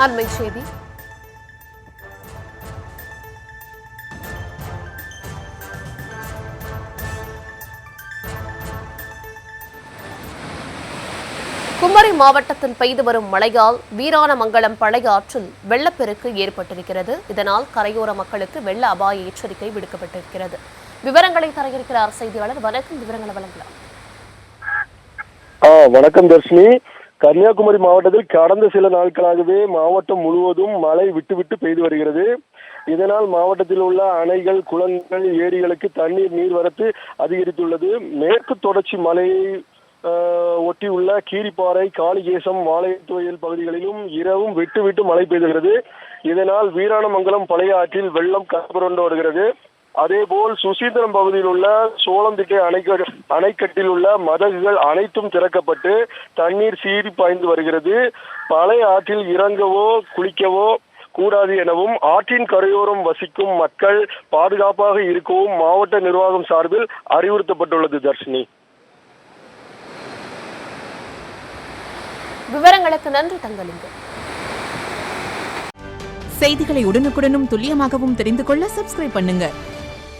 அண்மை செய்தி. குமரி மாவட்டத்தில் பெய்து வரும் மழையால் வீராணமங்கலம் பழைய ஆற்றில் வெள்ளப்பெருக்கு ஏற்பட்டிருக்கிறது. இதனால் கரையோர மக்களுக்கு வெள்ள அபாய எச்சரிக்கை விடுக்கப்பட்டிருக்கிறது. விவரங்களை தர இருக்கிறார் செய்தியாளர். வணக்கம், விவரங்களை வழங்கலாம். வணக்கம் தர்ஷினி. கன்னியாகுமரி மாவட்டத்தில் கடந்த சில நாட்களாகவே மாவட்டம் முழுவதும் மழை விட்டு பெய்து வருகிறது. இதனால் மாவட்டத்தில் உள்ள அணைகள், குளங்கள், ஏரிகளுக்கு தண்ணீர் நீர்வரத்து அதிகரித்துள்ளது. மேற்கு தொடர்ச்சி மலையை ஒட்டியுள்ள கீரிப்பாறை, காளிகேசம், வாழைத்துவயல் பகுதிகளிலும் இரவும் விட்டு மழை பெய்துகிறது. இதனால் வீராணமங்கலம் பழைய ஆற்றில் வெள்ளம் கரைபுரண்டு வருகிறது. அதேபோல் சுசீந்திரம் பகுதியில் உள்ள சோளந்திட்டை அணைக்கட்டில் உள்ள மதகுகள் அனைத்தும் திறக்கப்பட்டு தண்ணீர் சீறி பாய்ந்து வருகிறது. பழைய ஆற்றில் இறங்கவோ குளிக்கவோ கூடாது எனவும் ஆற்றின் கரையோரம் வசிக்கும் மக்கள் பாதுகாப்பாக இருக்கவும் மாவட்ட நிர்வாகம் சார்பில் அறிவுறுத்தப்பட்டுள்ளது. தர்ஷினி, விவரங்களுக்கு நன்றி தங்கலிங்கம். செய்திகளை உடனுக்குடனும் துல்லியமாகவும் தெரிந்து கொள்ள சப்ஸ்கிரைப் பண்ணுங்க.